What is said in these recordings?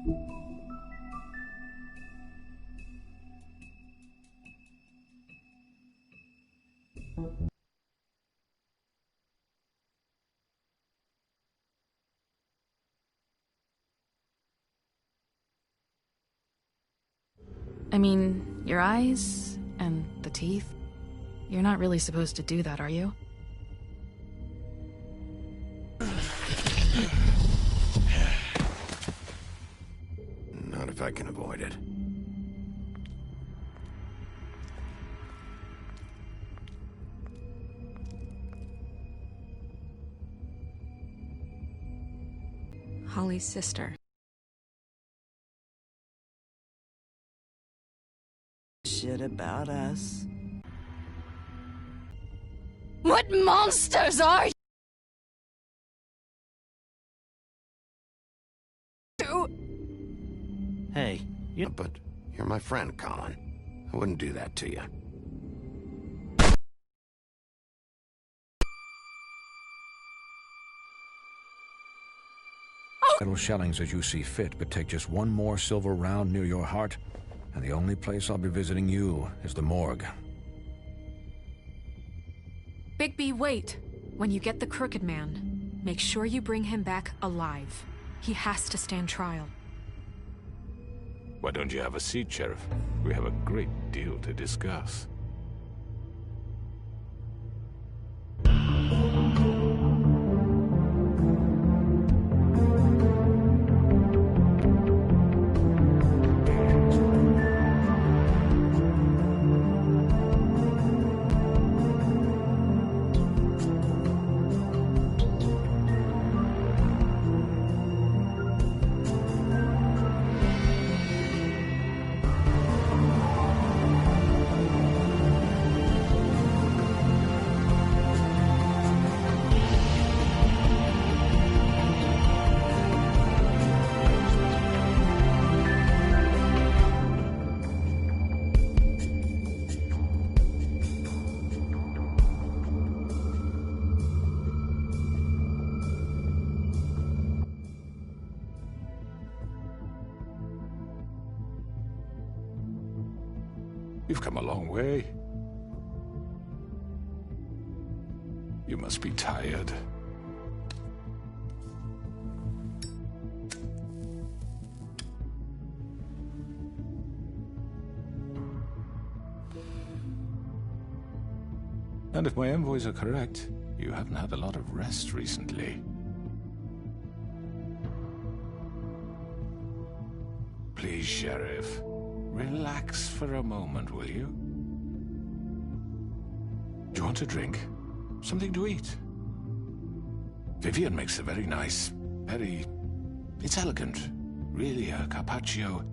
I mean, your eyes and the teeth. You're not really supposed to do that, are you? Not if I can avoid it. Holly's sister. Shit about us. What monsters are you? Hey, But you're my friend, Colin. I wouldn't do that to you. Little shellings as you see fit, but take just one more silver round near your heart, and the only place I'll be visiting you is the morgue. Bigby, wait. When you get the Crooked Man, make sure you bring him back alive. He has to stand trial. Why don't you have a seat, Sheriff? We have a great deal to discuss. You've come a long way. You must be tired. And if my envoys are correct, you haven't had a lot of rest recently. Please, Sheriff. Relax for a moment, will you? Do you want a drink? Something to eat? Vivian makes a very nice, it's elegant. Really a carpaccio.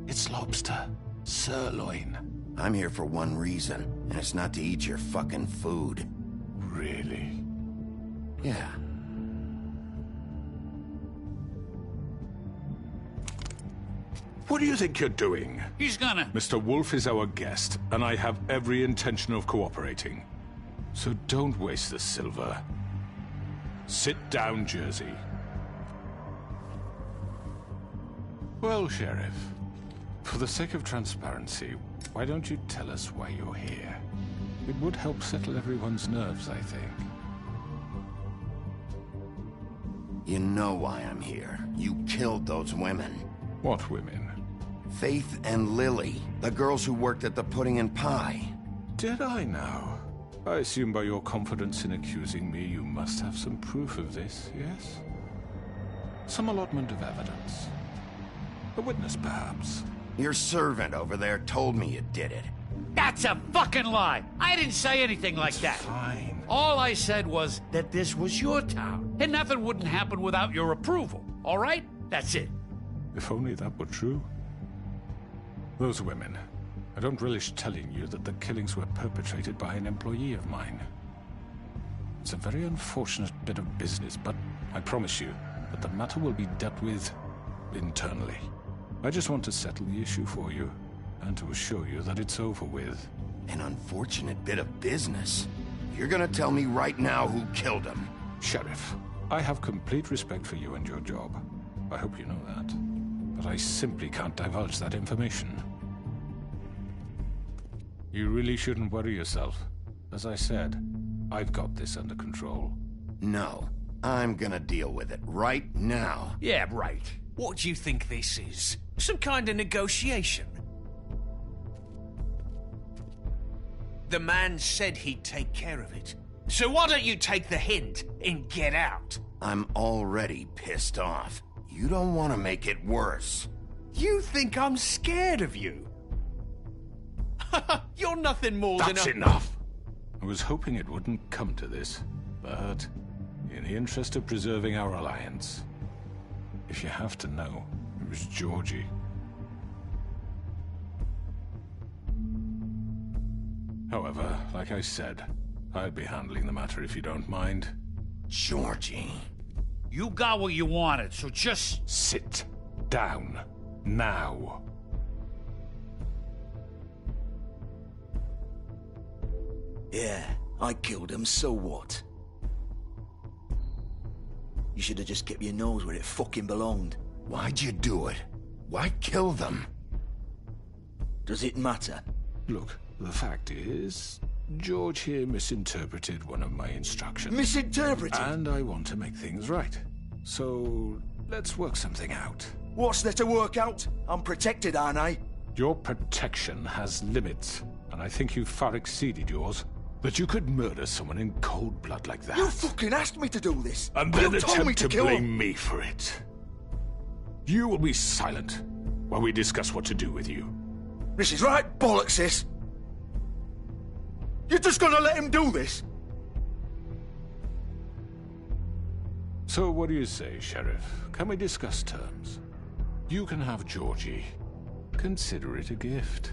It's lobster. Sirloin. I'm here for one reason, and it's not to eat your fucking food. Really? Yeah. What do you think you're doing? He's gonna... Mr. Wolf is our guest, and I have every intention of cooperating. So don't waste the silver. Sit down, Jersey. Well, Sheriff, for the sake of transparency, why don't you tell us why you're here? It would help settle everyone's nerves, I think. You know why I'm here. You killed those women. What women? Faith and Lily, the girls who worked at the Pudding and Pie. Did I now? I assume by your confidence in accusing me, you must have some proof of this, yes? Some allotment of evidence. A witness, perhaps. Your servant over there told me you did it. That's a fucking lie! I didn't say anything like that. Fine. All I said was that this was your town, and nothing wouldn't happen without your approval, all right? That's it. If only that were true. Those women. I don't relish telling you that the killings were perpetrated by an employee of mine. It's a very unfortunate bit of business, but I promise you that the matter will be dealt with internally. I just want to settle the issue for you, and to assure you that it's over with. An unfortunate bit of business? You're gonna tell me right now who killed him? Sheriff, I have complete respect for you and your job. I hope you know that. but I simply can't divulge that information. You really shouldn't worry yourself. As I said, I've got this under control. No, I'm gonna deal with it right now. Yeah, right. What do you think this is? Some kind of negotiation? The man said he'd take care of it. So why don't you take the hint and get out? I'm already pissed off. You don't want to make it worse. You think I'm scared of you? You're nothing more than That's enough! I was hoping it wouldn't come to this, but in the interest of preserving our alliance, if you have to know, it was Georgie. However, like I said, I'll be handling the matter if you don't mind. Georgie. You got what you wanted, so just... Sit down. Now. Yeah, I killed him, so what? You should have just kept your nose where it fucking belonged. Why'd you do it? Why kill them? Does it matter? Look, the fact is, George here misinterpreted one of my instructions. Misinterpreted? And I want to make things right. So, let's work something out. What's there to work out? I'm protected, aren't I? Your protection has limits, and I think you've far exceeded yours. That you could murder someone in cold blood like that. You fucking asked me to do this! And then you told me attempt to to kill blame him. me for it. You will be silent while we discuss what to do with you. This is right bollocks, this! You're just gonna let him do this? So what do you say, Sheriff? Can we discuss terms? You can have Georgie. Consider it a gift,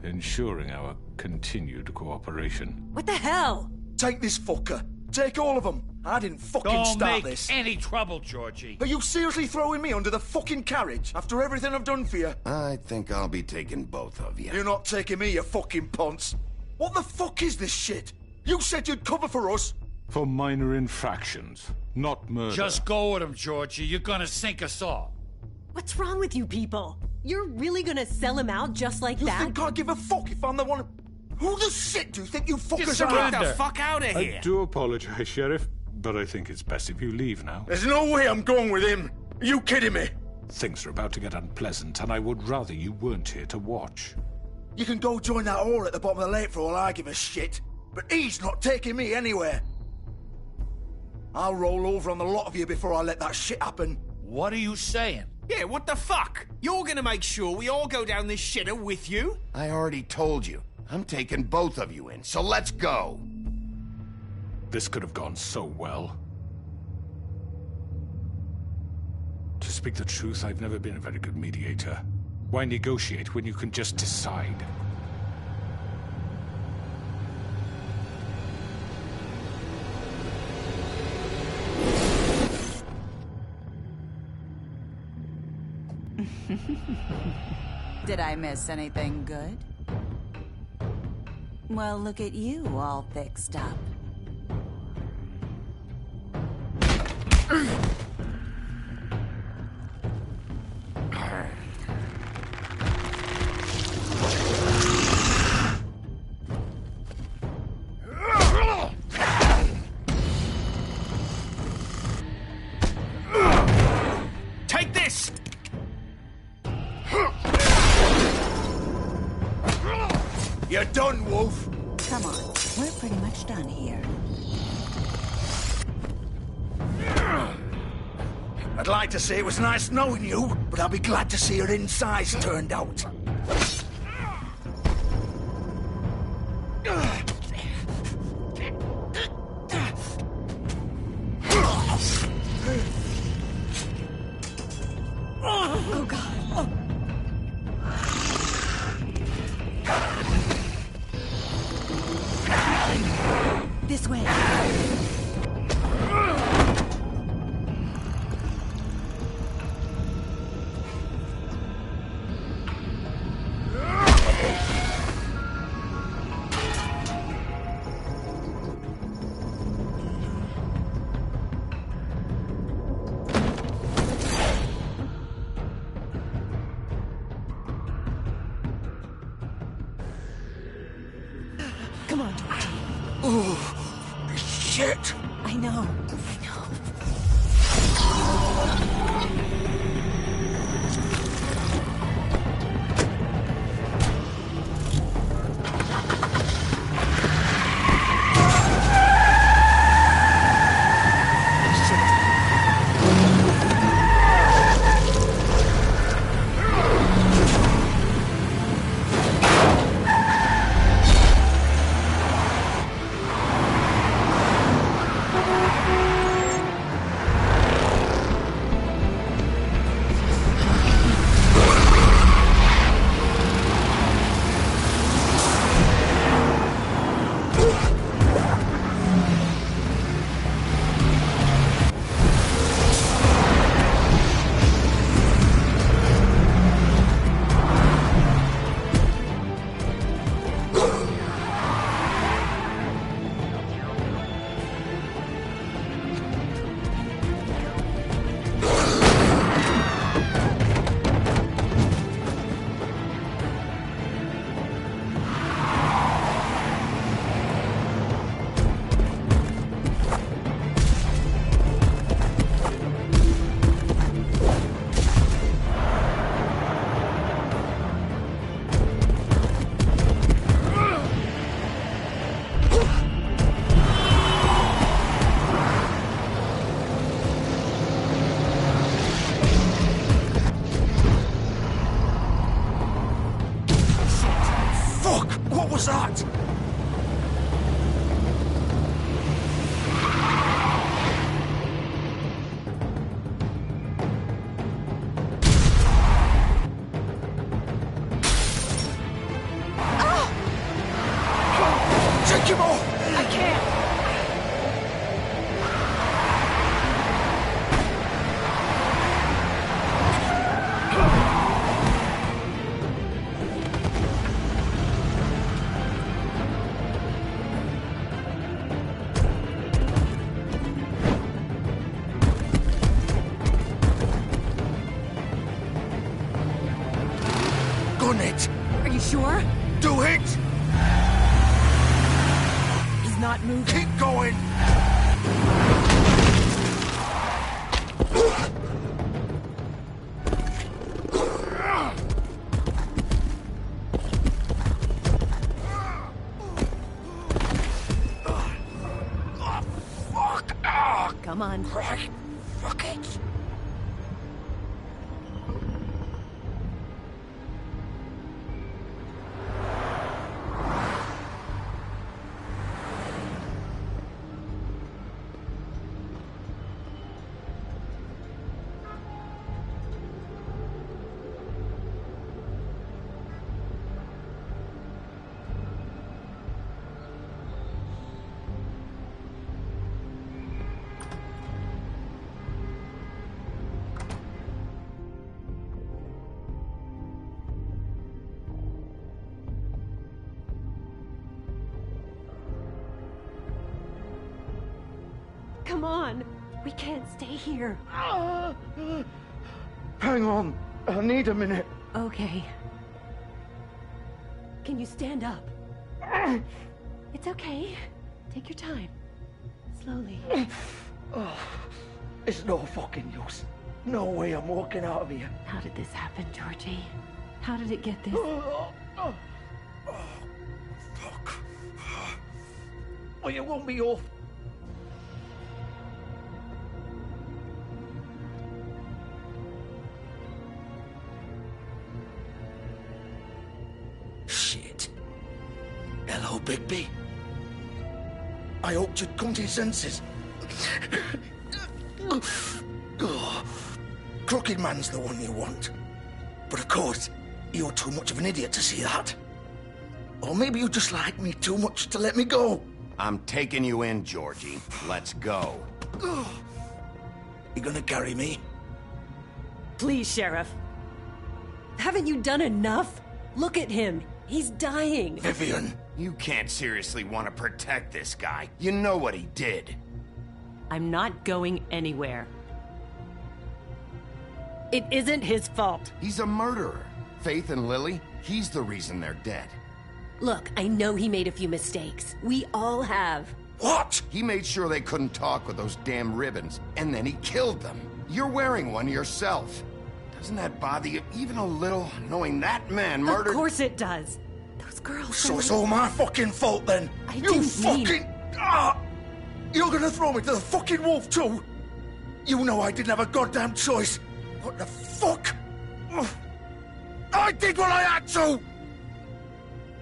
ensuring our continued cooperation. What the hell? Take this fucker. Take all of them. I didn't fucking Don't start make this. any trouble, Georgie. Are you seriously throwing me under the fucking carriage after everything I've done for you? I think I'll be taking both of you. You're not taking me, you fucking ponce. What the fuck is this shit? You said you'd cover for us. For minor infractions, not murder. Just go with him, Georgie. You're gonna sink us all. What's wrong with you people? You're really gonna sell him out just like You that? think I give a fuck if I'm the one... Who the shit do you think you fuckers are? Get the fuck out of here! I do apologize, Sheriff, but I think it's best if you leave now. There's no way I'm going with him. Are you kidding me? Things are about to get unpleasant, and I would rather you weren't here to watch. You can go join that whore at the bottom of the lake for all I give a shit. But he's not taking me anywhere. I'll roll over on the lot of you before I let that shit happen. What are you saying? Yeah, what the fuck? You're gonna make sure we all go down this shitter with you? I already told you. I'm taking both of you in, so let's go. This could have gone so well. To speak the truth, I've never been a very good mediator. Why negotiate when you can just decide? Did I miss anything good? Well, look at you all fixed up. Take this! You're done, Wolf. Come on, we're pretty much done here. I'd like to say it was nice knowing you, but I'll be glad to see your insides turned out. Oh, God. Oh. This way. Oh, shit! I know. was that? Take him off! I can't! Gun it! Are you sure? Do it! He's not moving. Keep going! Come on. Right. Fuck it. Come on. We can't stay here. Hang on. I need a minute. Okay. Can you stand up? It's okay. Take your time. Slowly. It's no fucking use. No way I'm walking out of here. How did this happen, Georgie? How did it get this? Fuck. Well, you won't be off. Shit. Hello, Bigby. I hoped you'd come to your senses. Crooked Man's the one you want. But of course, you're too much of an idiot to see that. Or maybe you just like me too much to let me go. I'm taking you in, Georgie. Let's go. You gonna carry me? Please, Sheriff. Haven't you done enough? Look at him. He's dying. Vivian. You can't seriously want to protect this guy. You know what he did. I'm not going anywhere. It isn't his fault. He's a murderer. Faith and Lily, he's the reason they're dead. Look, I know he made a few mistakes. We all have. What? He made sure they couldn't talk with those damn ribbons, and then he killed them. You're wearing one yourself. Doesn't that bother you even a little, knowing that man murdered... Of course it does. Those girls... So it's all my fucking fault then? You fucking... You're gonna throw me to the fucking wolf too? You know I didn't have a goddamn choice. What the fuck? I did what I had to!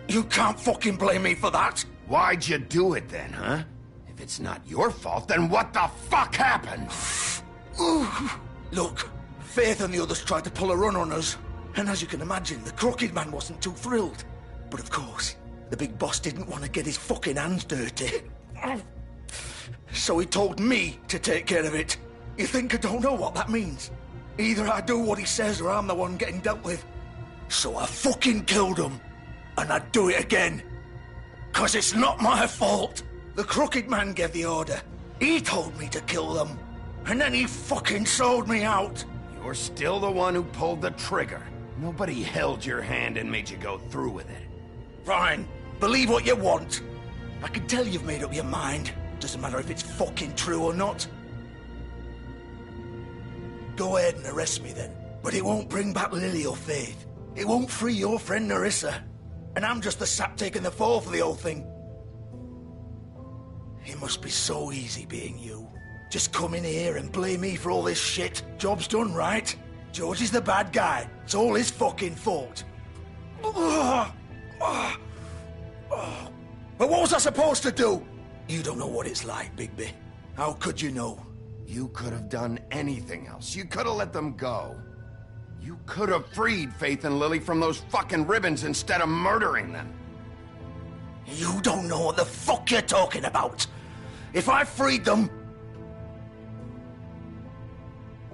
You can't fucking blame me for that. Why'd you do it then, huh? If it's not your fault, then what the fuck happened? Look, Faith and the others tried to pull a run on us. And as you can imagine, the Crooked Man wasn't too thrilled. But of course, the big boss didn't want to get his fucking hands dirty. So he told me to take care of it. You think I don't know what that means? Either I do what he says or I'm the one getting dealt with. So I fucking killed him. And I'd do it again. 'Cause it's not my fault. The Crooked Man gave the order. He told me to kill them. And then he fucking sold me out. You're still the one who pulled the trigger. Nobody held your hand and made you go through with it. Fine. Believe what you want. I can tell you've made up your mind. Doesn't matter if it's fucking true or not. Go ahead and arrest me then. But it won't bring back Lily or Faith. It won't free your friend Nerissa. And I'm just the sap taking the fall for the whole thing. It must be so easy being you. Just come in here and blame me for all this shit. Job's done, right? George is the bad guy. It's all his fucking fault. But what was I supposed to do? You don't know what it's like, Bigby. How could you know? You could have done anything else. You could have let them go. You could have freed Faith and Lily from those fucking ribbons instead of murdering them. You don't know what the fuck you're talking about. If I freed them...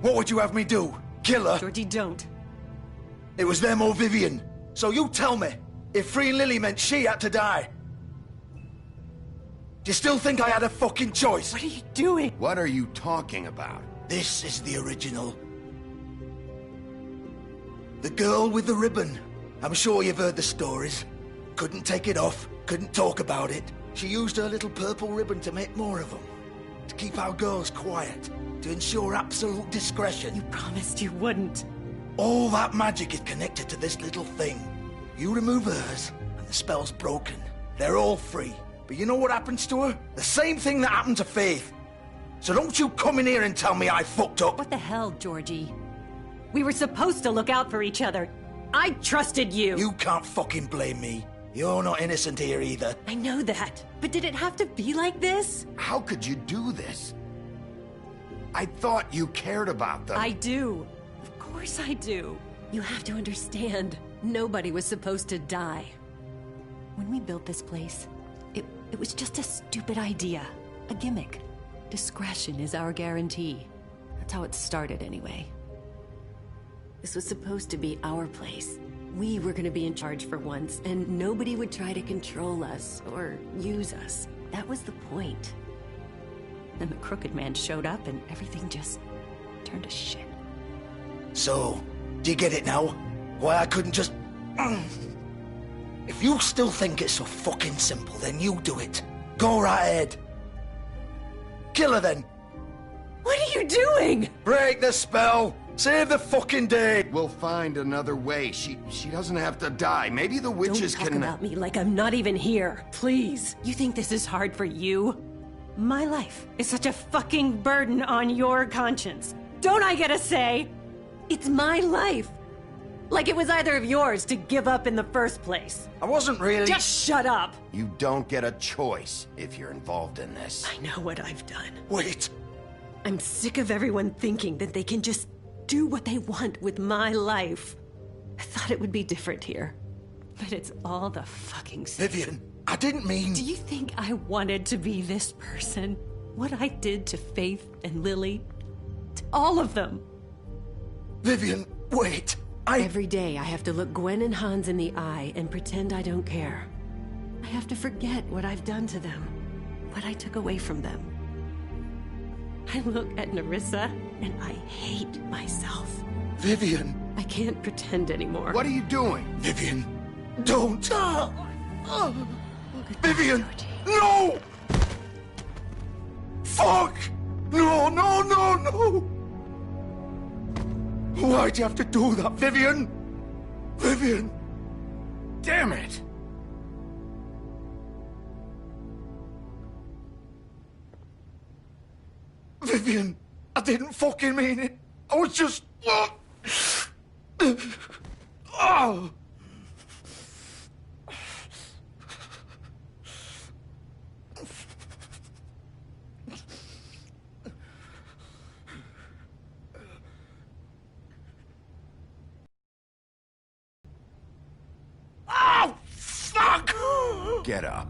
What would you have me do? Kill her? Georgie, don't. It was them or Vivian. So you tell me, if freeing Lily meant she had to die, do you still think I had a fucking choice? What are you doing? What are you talking about? This is the original. The girl with the ribbon. I'm sure you've heard the stories. Couldn't take it off, couldn't talk about it. She used her little purple ribbon to make more of them. To keep our girls quiet. To ensure absolute discretion. You promised you wouldn't. All that magic is connected to this little thing. You remove hers, and the spell's broken. They're all free. But you know what happens to her? The same thing that happened to Faith. So don't you come in here and tell me I fucked up. What the hell, Georgie? We were supposed to look out for each other. I trusted you. You can't fucking blame me. You're not innocent here either. I know that. But did it have to be like this? How could you do this? I thought you cared about them. I do. Of course I do. You have to understand. Nobody was supposed to die. When we built this place, it was just a stupid idea. A gimmick. Discretion is our guarantee. That's how it started anyway. This was supposed to be our place. We were gonna be in charge for once, and nobody would try to control us or use us. That was the point. Then the Crooked Man showed up and everything just turned to shit. So, do you get it now? Why I couldn't just... If you still think it's so fucking simple, then you do it. Go right ahead. Kill her then. What are you doing? Break the spell. Save the fucking day. We'll find another way. She doesn't have to die. Maybe the witches Don't talk about me like I'm not even here. Please. You think this is hard for you? My life is such a fucking burden on your conscience. Don't I get a say? It's my life. Like it was either of yours to give up in the first place. I wasn't really... Just shut up. You don't get a choice if you're involved in this. I know what I've done. Wait. I'm sick of everyone thinking that they can just do what they want with my life. I thought it would be different here. But it's all the fucking same. Vivian, I didn't mean... Do you think I wanted to be this person? What I did to Faith and Lily? To all of them? Vivian, wait. Every day I have to look Gwen and Hans in the eye and pretend I don't care. I have to forget what I've done to them. What I took away from them. I look at Nerissa and I hate myself. Vivian. I can't pretend anymore. What are you doing? Vivian, don't. Vivian! No! Fuck! No, no, no, no! Why'd you have to do that, Vivian? Vivian! Damn it! Vivian, I didn't fucking mean it. I was just... Oh! Oh, fuck! Get up.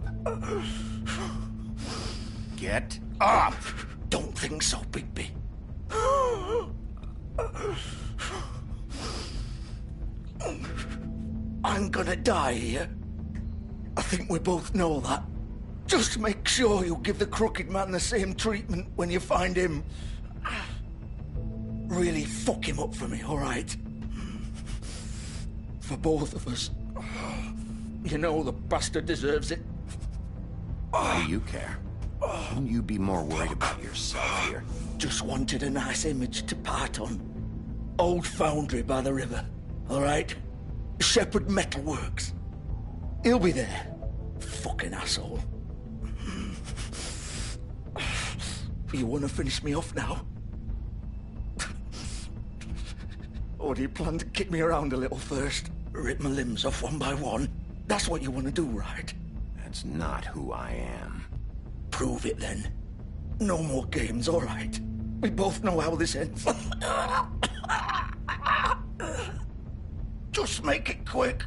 Get up! Don't think so, Bigby. I'm gonna die here. I think we both know that. Just make sure you give the crooked man the same treatment when you find him. Really fuck him up for me, all right? For both of us. You know the bastard deserves it. Why do you care? Shouldn't you be more worried about yourself here? Just wanted a nice image to part on. Old foundry by the river, all right? Shepherd Metalworks. He'll be there. Fucking asshole. You want to finish me off now? Or do you plan to kick me around a little first? Rip my limbs off one by one? That's what you want to do, right? That's not who I am. Prove it then. No more games, all right? We both know how this ends. Just make it quick.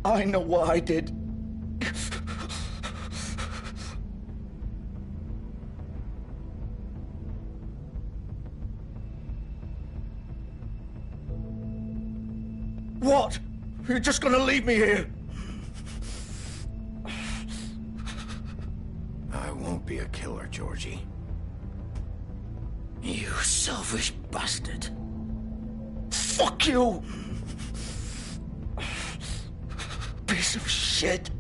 I know what I did. What? You're just gonna leave me here? I won't be a killer, Georgie. You selfish bastard. Fuck you! Piece of shit.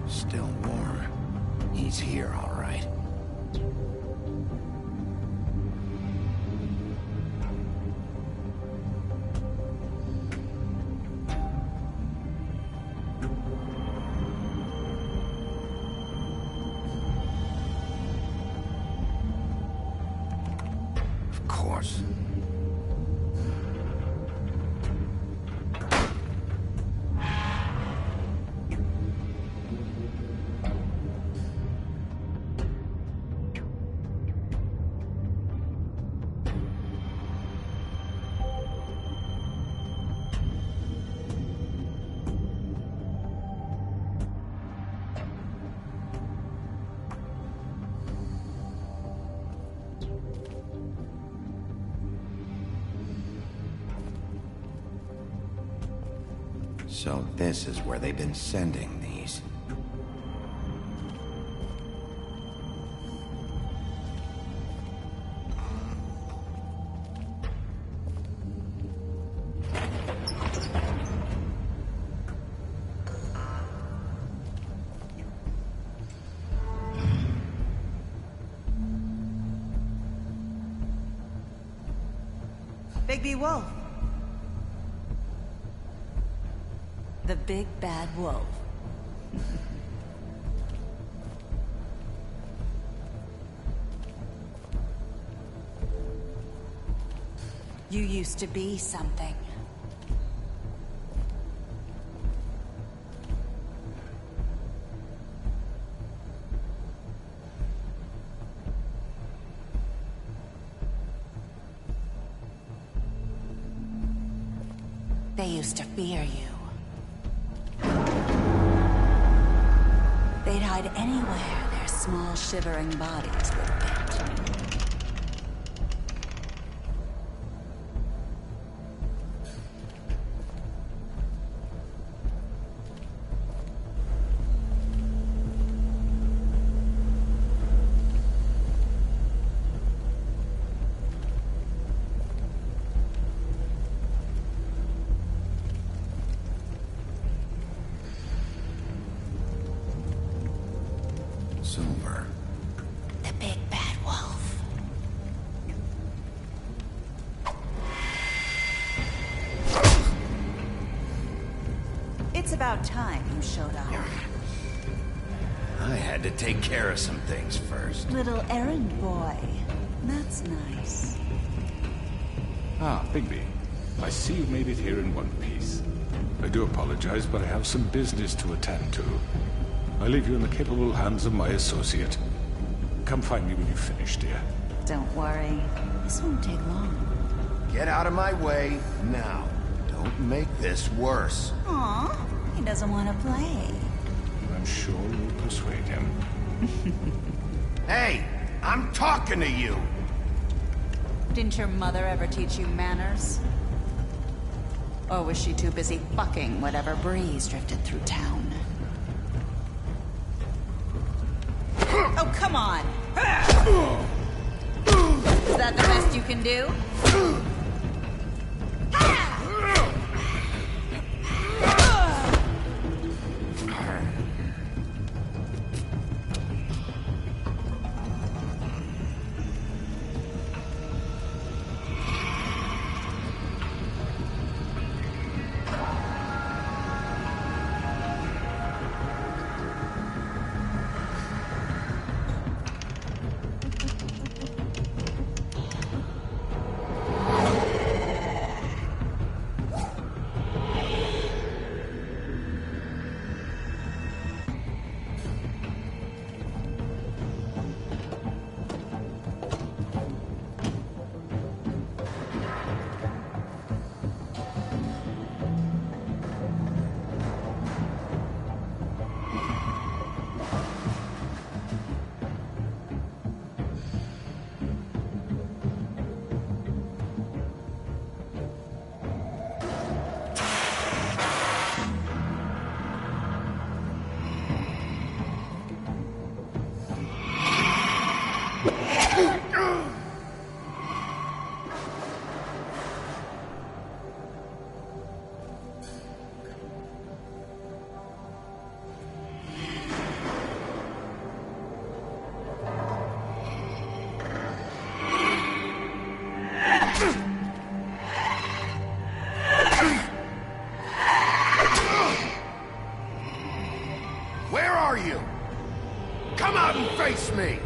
Still warm. He's here, all right. Of course. So this is where they've been sending these. Bigby Wolf. The big bad wolf. You used to be something. They used to fear you. They'd hide anywhere their small, shivering bodies would fit. Silver. The big bad wolf. It's about time you showed up. I had to take care of some things first. Little errand boy. That's nice. Ah, Bigby. I see you made it here in one piece. I do apologize, but I have some business to attend to. I leave you in the capable hands of my associate. Come find me when you finish, dear. Don't worry. This won't take long. Get out of my way now. Don't make this worse. Aw, he doesn't want to play. I'm sure you'll persuade him. Hey, I'm talking to you. Didn't your mother ever teach you manners? Or was she too busy fucking whatever breeze drifted through town? Oh, come on! Is that the best you can do? Where are you? Come out and face me!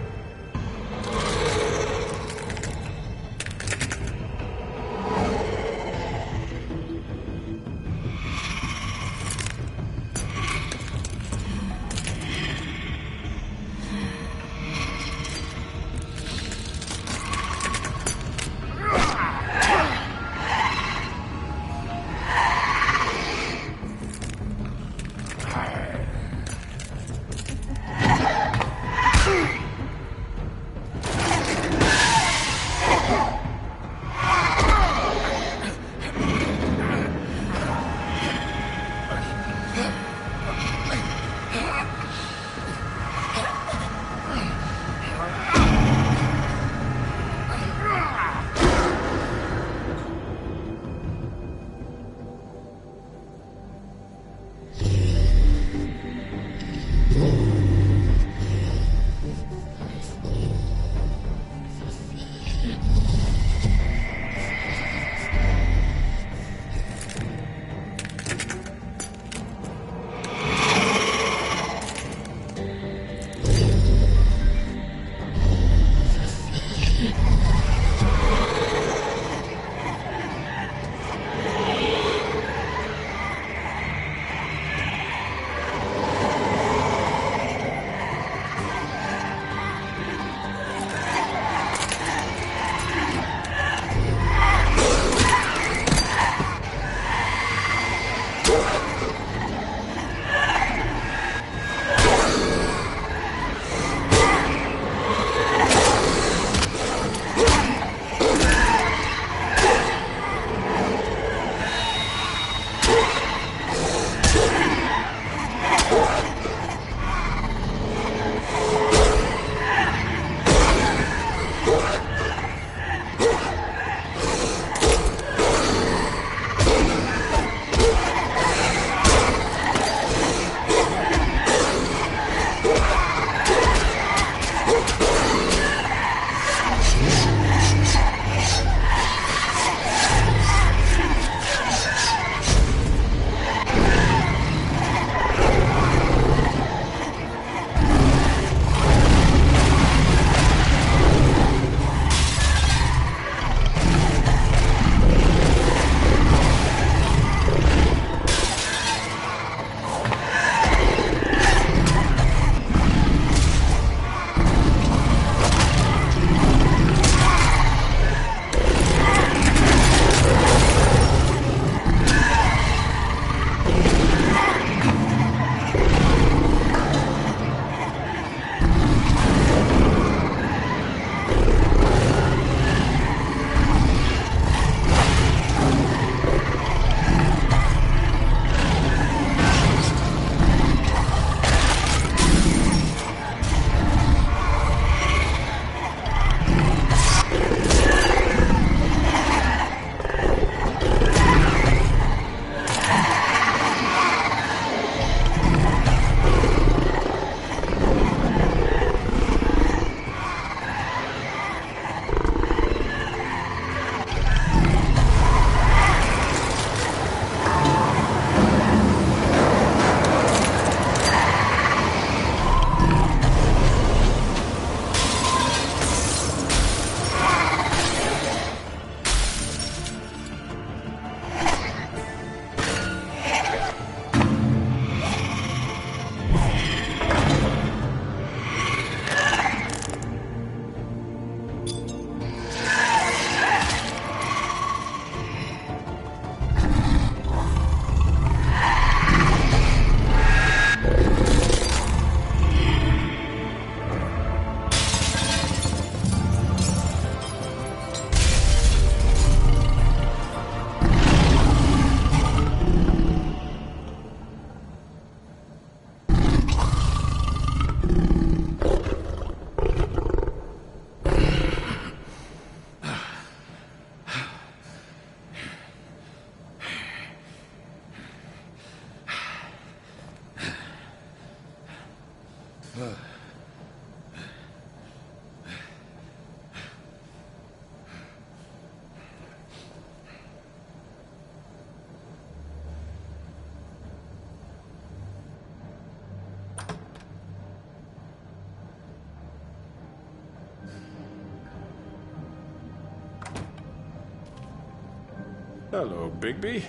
Hello, Bigby.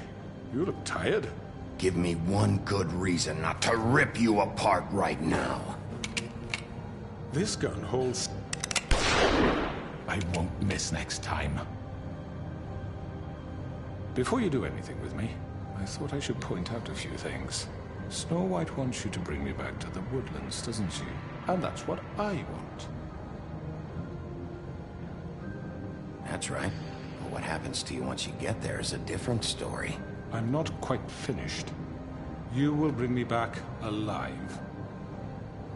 You look tired. Give me one good reason not to rip you apart right now. This gun holds... I won't miss next time. Before you do anything with me, I thought I should point out a few things. Snow White wants you to bring me back to the woodlands, doesn't she? And that's what I want. That's right. But what happens to you once you get there is a different story. I'm not quite finished. You will bring me back alive.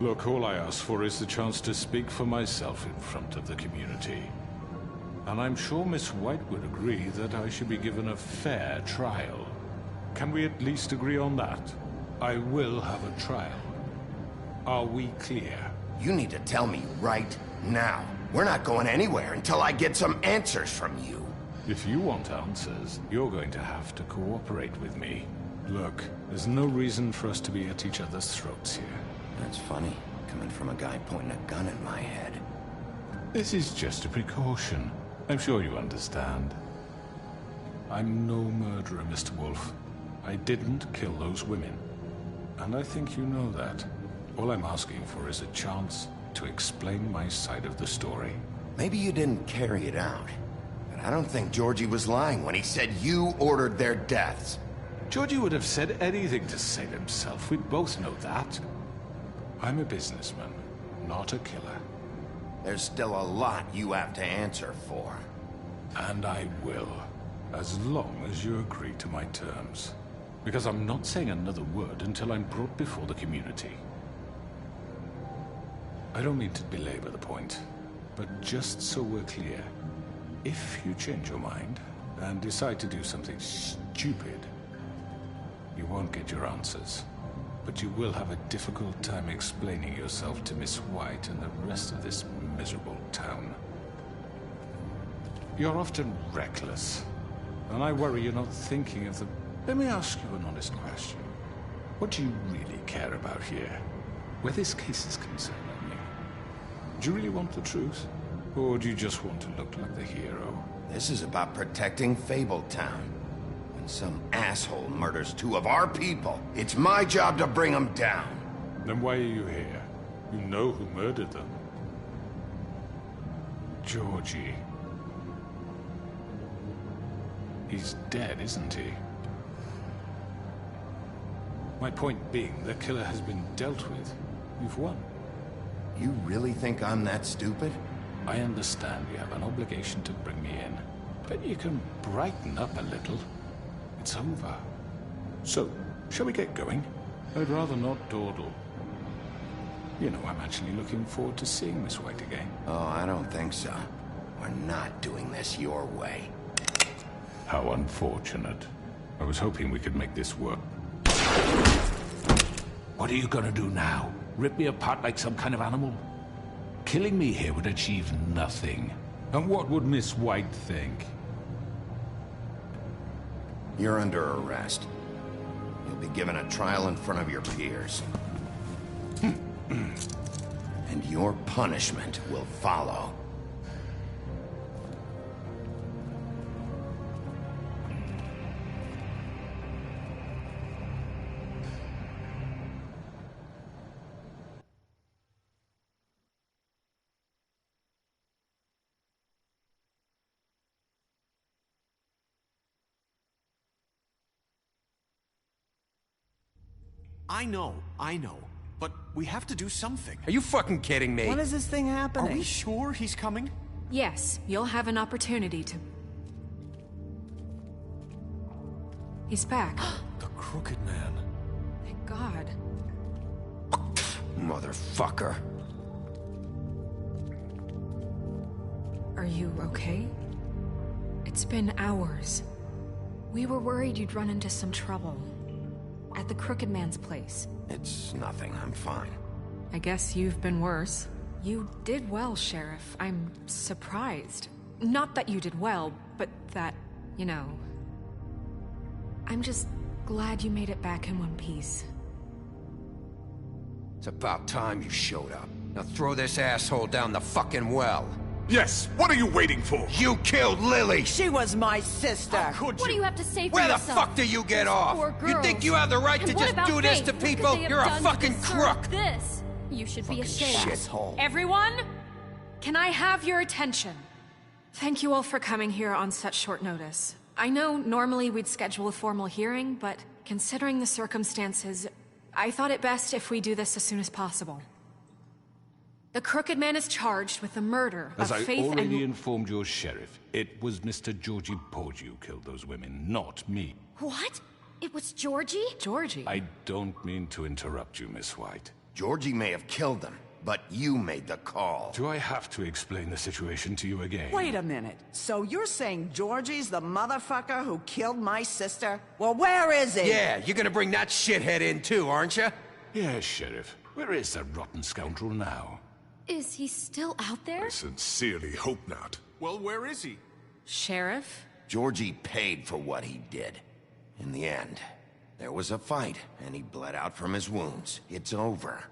Look, all I ask for is the chance to speak for myself in front of the community. And I'm sure Miss White would agree that I should be given a fair trial. Can we at least agree on that? I will have a trial. Are we clear? You need to tell me right now. We're not going anywhere until I get some answers from you. If you want answers, you're going to have to cooperate with me. Look, there's no reason for us to be at each other's throats here. That's funny, coming from a guy pointing a gun at my head. This is just a precaution. I'm sure you understand. I'm no murderer, Mr. Wolf. I didn't kill those women. And I think you know that. All I'm asking for is a chance to explain my side of the story. Maybe you didn't carry it out. But I don't think Georgie was lying when he said you ordered their deaths. Georgie would have said anything to save himself. We both know that. I'm a businessman, not a killer. There's still a lot you have to answer for. And I will, as long as you agree to my terms. Because I'm not saying another word until I'm brought before the community. I don't mean to belabor the point, but just so we're clear, if you change your mind and decide to do something stupid, you won't get your answers. But you will have a difficult time explaining yourself to Miss White and the rest of this miserable town. You're often reckless, and I worry you're not thinking of the... Let me ask you an honest question. What do you really care about here? Where this case is concerned, I mean. Do you really want the truth? Or do you just want to look like the hero? This is about protecting Fabletown. When some asshole murders two of our people, it's my job to bring them down. Then why are you here? You know who murdered them. Georgie. He's dead, isn't he? My point being, the killer has been dealt with. You've won. You really think I'm that stupid? I understand you have an obligation to bring me in, but you can brighten up a little. It's over. So, shall we get going? I'd rather not dawdle. You know, I'm actually looking forward to seeing Miss White again. Oh, I don't think so. We're not doing this your way. How unfortunate. I was hoping we could make this work. What are you gonna do now? Rip me apart like some kind of animal? Killing me here would achieve nothing. And what would Miss White think? You're under arrest. You'll be given a trial in front of your peers. And your punishment will follow. I know. But we have to do something. Are you fucking kidding me? When is this thing happening? Are we sure he's coming? Yes, you'll have an opportunity to... He's back. The Crooked Man. Thank God. Motherfucker. Are you okay? It's been hours. We were worried you'd run into some trouble. At the Crooked Man's place. It's nothing. I'm fine. I guess you've been worse. You did well, Sheriff. I'm surprised. Not that you did well, but that, you know... I'm just glad you made it back in one piece. It's about time you showed up. Now throw this asshole down the fucking well. Yes, what are you waiting for? You killed Lily! She was my sister. How could you? What do you have to say for Where yourself? the fuck do you get off? Poor You girls. think you have the right And to what just about do this Faith? to What could people? they have You're a done to fucking deserve crook! This. You should be ashamed. Shithole. Everyone, can I have your attention? Thank you all for coming here on such short notice. I know normally we'd schedule a formal hearing, but considering the circumstances, I thought it best if we do this as soon as possible. The Crooked Man is charged with the murder As of I Faith already and... informed your sheriff, it was Mr. Georgie Porgy who killed those women, not me. What? It was Georgie? Georgie? I don't mean to interrupt you, Miss White. Georgie may have killed them, but you made the call. Do I have to explain the situation to you again? Wait a minute. So you're saying Georgie's the motherfucker who killed my sister? Well, where is he? Yeah, you're gonna bring that shithead in too, aren't you? Yes, Sheriff. Where is that rotten scoundrel now? Is he still out there? I sincerely hope not. Well, where is he? Sheriff? Georgie paid for what he did. In the end, there was a fight, and he bled out from his wounds. It's over.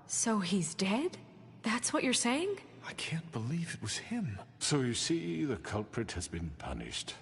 So he's dead? That's what you're saying? I can't believe it was him. So you see, the culprit has been punished.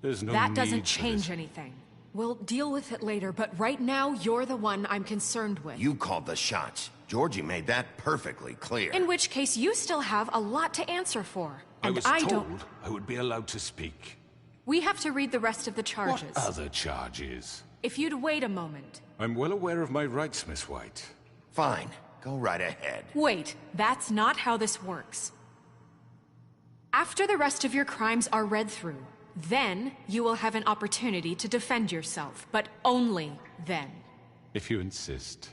There's no That need doesn't for change this. anything. We'll deal with it later, but right now, you're the one I'm concerned with. You called the shots. Georgie made that perfectly clear. In which case, you still have a lot to answer for. And I was don't... told I would be allowed to speak. We have to read the rest of the charges. What other charges? If you'd wait a moment. I'm well aware of my rights, Miss White. Fine. Go right ahead. Wait, that's not how this works. After the rest of your crimes are read through, then you will have an opportunity to defend yourself, but only then. If you insist.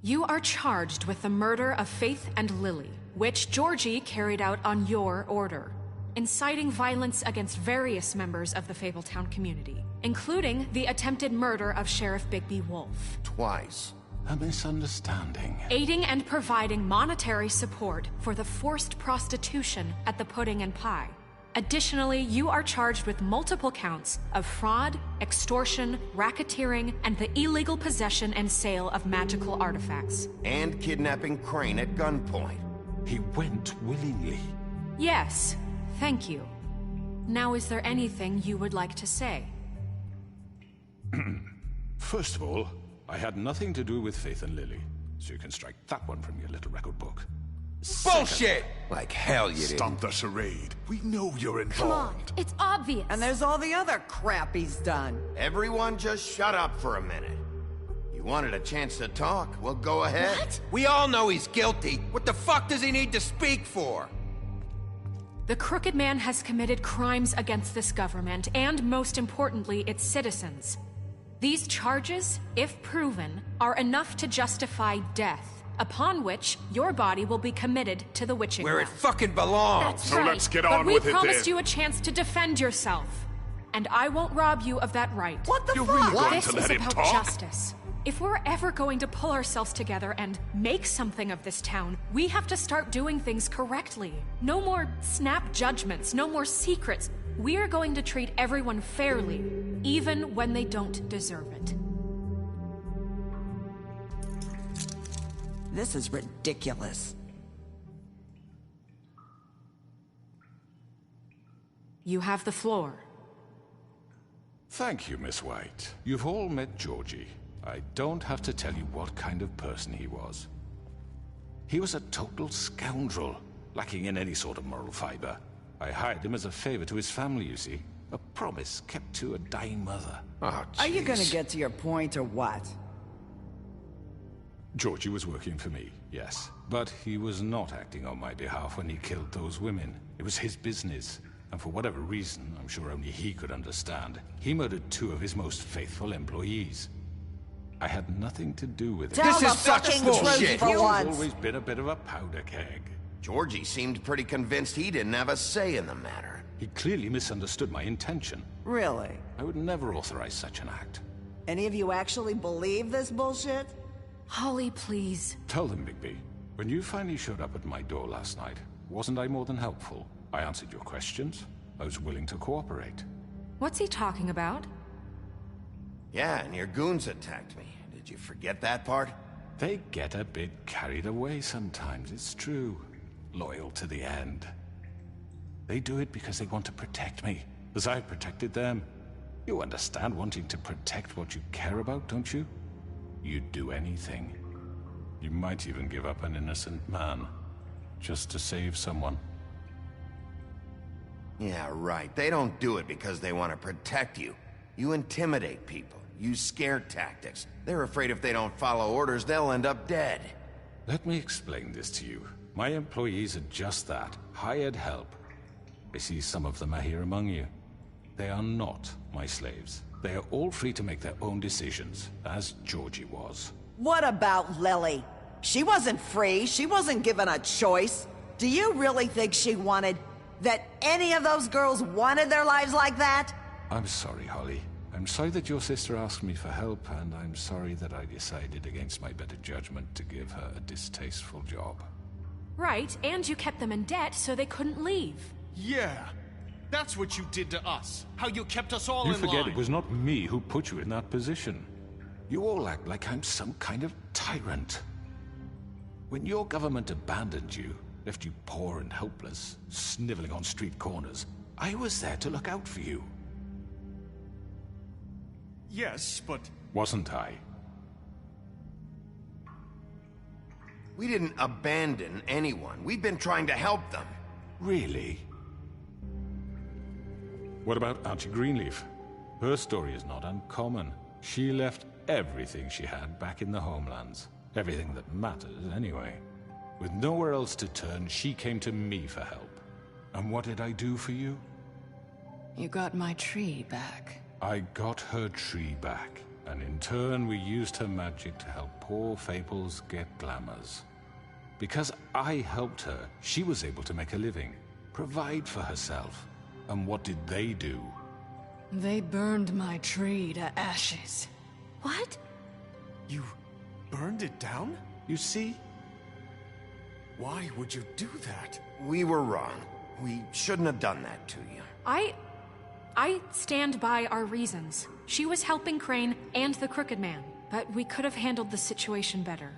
You are charged with the murder of Faith and Lily, which Georgie carried out on your order, inciting violence against various members of the Fabletown community, including the attempted murder of Sheriff Bigby Wolf. Twice. A misunderstanding. Aiding and providing monetary support for the forced prostitution at the Pudding and Pie. Additionally, you are charged with multiple counts of fraud, extortion, racketeering, and the illegal possession and sale of magical artifacts. And kidnapping Crane at gunpoint. He went willingly. Yes, thank you. Now, is there anything you would like to say? First of all, I had nothing to do with Faith and Lily, so you can strike that one from your little record book. Bullshit! Like hell you didn't. Stop the charade. We know you're involved. Come on, it's obvious. And there's all the other crap he's done. Everyone just shut up for a minute. You wanted a chance to talk? Well, go ahead. What? We all know he's guilty. What the fuck does he need to speak for? The Crooked Man has committed crimes against this government, and most importantly, its citizens. These charges, if proven, are enough to justify death, upon which your body will be committed to the witching Where it well. fucking belongs. That's So right. let's get But on we with it promised then. you a chance to defend yourself, and I won't rob you of that right. What the You're fuck? really going This to is let him about talk? justice. If we're ever going to pull ourselves together and make something of this town, we have to start doing things correctly. No more snap judgments, no more secrets. We are going to treat everyone fairly, even when they don't deserve it. This is ridiculous. You have the floor. Thank you, Miss White. You've all met Georgie. I don't have to tell you what kind of person he was. He was a total scoundrel, lacking in any sort of moral fiber. I hired him as a favor to his family, you see. A promise kept to a dying mother. Oh, Are you gonna jeez. get to your point or what? Georgie was working for me, yes. But he was not acting on my behalf when he killed those women. It was his business. And for whatever reason, I'm sure only he could understand, he murdered 2 of his most faithful employees. I had nothing to do with it. Tell This the is such fucking bullshit. truth for He's once. always been a bit of a powder keg. Georgie seemed pretty convinced he didn't have a say in the matter. He clearly misunderstood my intention. Really? I would never authorize such an act. Any of you actually believe this bullshit? Holly, please. Tell them, Bigby, when you finally showed up at my door last night, wasn't I more than helpful? I answered your questions. I was willing to cooperate. What's he talking about? Yeah, and your goons attacked me. Did you forget that part? They get a bit carried away sometimes, it's true. Loyal to the end. They do it because they want to protect me, as I've protected them. You understand wanting to protect what you care about, don't you? You'd do anything. You might even give up an innocent man, just to save someone. Yeah, right. They don't do it because they want to protect you. You intimidate people, use scare tactics. They're afraid if they don't follow orders, they'll end up dead. Let me explain this to you. My employees are just that, hired help. I see some of them are here among you. They are not my slaves. They are all free to make their own decisions, as Georgie was. What about Lily? She wasn't free. She wasn't given a choice. Do you really think she wanted... that any of those girls wanted their lives like that? I'm sorry, Holly. I'm sorry that your sister asked me for help, and I'm sorry that I decided against my better judgment to give her a distasteful job. Right, and you kept them in debt so they couldn't leave. Yeah, that's what you did to us. How you kept us all in line. You forget it was not me who put you in that position. You all act like I'm some kind of tyrant. When your government abandoned you, left you poor and helpless, sniveling on street corners, I was there to look out for you. Yes, but... Wasn't I? We didn't abandon anyone. We've been trying to help them. Really? What about Auntie Greenleaf? Her story is not uncommon. She left everything she had back in the homelands. Everything that matters, anyway. With nowhere else to turn, she came to me for help. And what did I do for you? You got my tree back. I got her tree back, and in turn we used her magic to help poor Fables get glamours. Because I helped her, she was able to make a living, provide for herself. And what did they do? They burned my tree to ashes. What? You burned it down? You see? Why would you do that? We were wrong. We shouldn't have done that to you. I stand by our reasons. She was helping Crane and the Crooked Man, but we could have handled the situation better.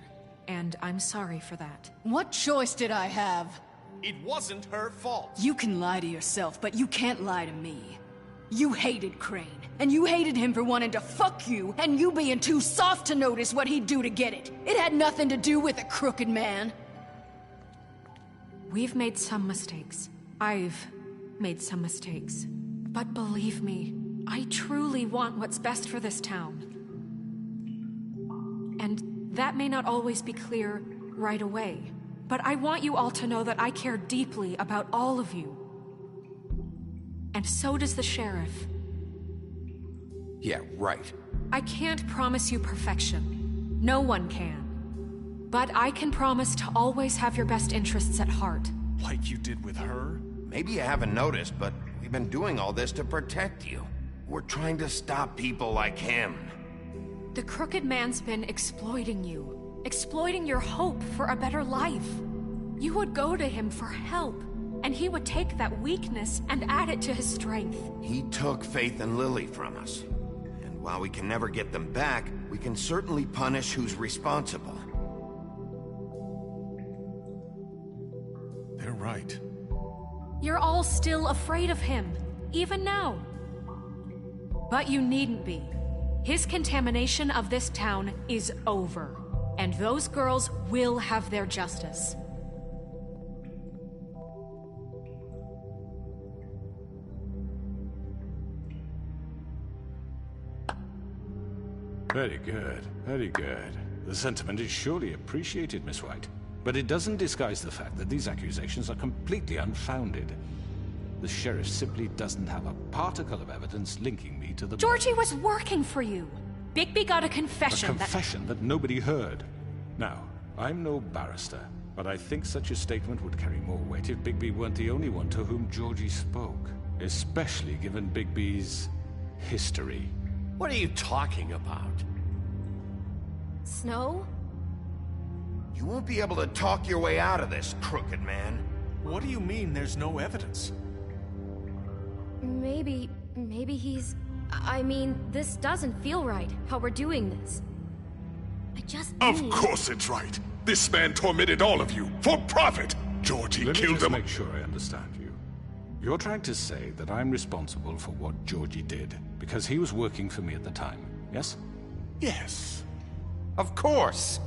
And I'm sorry for that. What choice did I have? It wasn't her fault. You can lie to yourself, but you can't lie to me. You hated Crane, and you hated him for wanting to fuck you, and you being too soft to notice what he'd do to get it. It had nothing to do with a Crooked Man. We've made some mistakes. I've made some mistakes. But believe me, I truly want what's best for this town. And that may not always be clear right away, but I want you all to know that I care deeply about all of you. And so does the sheriff. Yeah, right. I can't promise you perfection. No one can. But I can promise to always have your best interests at heart. Like you did with her? Maybe you haven't noticed, but we've been doing all this to protect you. We're trying to stop people like him. The Crooked Man's been exploiting you. Exploiting your hope for a better life. You would go to him for help, and he would take that weakness and add it to his strength. He took Faith and Lily from us. And while we can never get them back, we can certainly punish who's responsible. They're right. You're all still afraid of him, even now. But you needn't be. His contamination of this town is over, and those girls will have their justice. Very good, very good. The sentiment is surely appreciated, Miss White. But it doesn't disguise the fact that these accusations are completely unfounded. The sheriff simply doesn't have a particle of evidence linking me to the... Georgie was working for you. Bigby got a confession. A confession that nobody heard. Now, I'm no barrister, but I think such a statement would carry more weight if Bigby weren't the only one to whom Georgie spoke. Especially given Bigby's history. What are you talking about? Snow? You won't be able to talk your way out of this, Crooked Man. What do you mean there's no evidence? Maybe he's... I mean, this doesn't feel right, how we're doing this. I just Of need... course it's right. This man tormented all of you, for profit. Georgie Let me killed just them. make sure I understand you. You're trying to say that I'm responsible for what Georgie did, because he was working for me at the time, yes? Yes. Of course.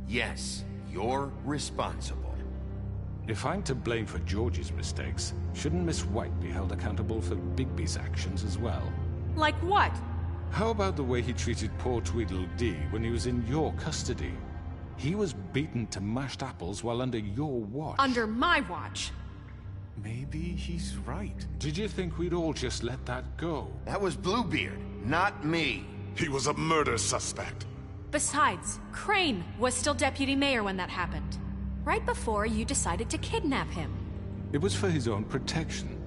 Yes, you're responsible. If I'm to blame for Georgie's mistakes, shouldn't Miss White be held accountable for Bigby's actions as well? Like what? How about the way he treated poor Tweedledee when he was in your custody? He was beaten to mashed apples while under your watch. Under my watch. Maybe he's right. Did you think we'd all just let that go? That was Bluebeard, not me. He was a murder suspect. Besides, Crane was still deputy mayor when that happened. Right before you decided to kidnap him. It was for his own protection.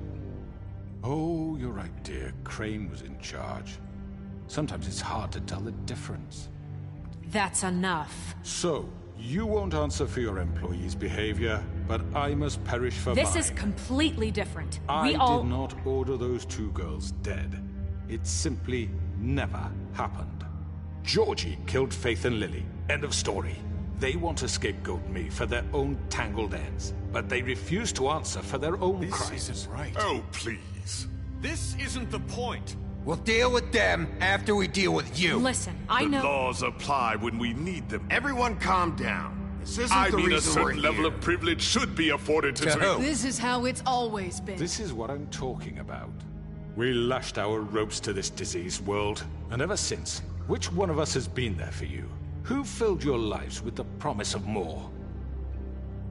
Oh, you're right, dear. Crane was in charge. Sometimes it's hard to tell the difference. That's enough. So, you won't answer for your employees' behavior, but I must perish for mine. This is completely different. I We all... did not order those two girls dead. It simply never happened. Georgie killed Faith and Lily. End of story. They want to scapegoat me for their own tangled ends, but they refuse to answer for their own crimes. This isn't right. Oh, please. This isn't the point. We'll deal with them after we deal with you. Listen, I The know... laws apply when we need them. Everyone calm down. This isn't I the mean, a reason we're certain level here. of privilege should be afforded to... who? This is how it's always been. This is what I'm talking about. We lashed our ropes to this diseased world, and ever since, which one of us has been there for you? Who filled your lives with the promise of more?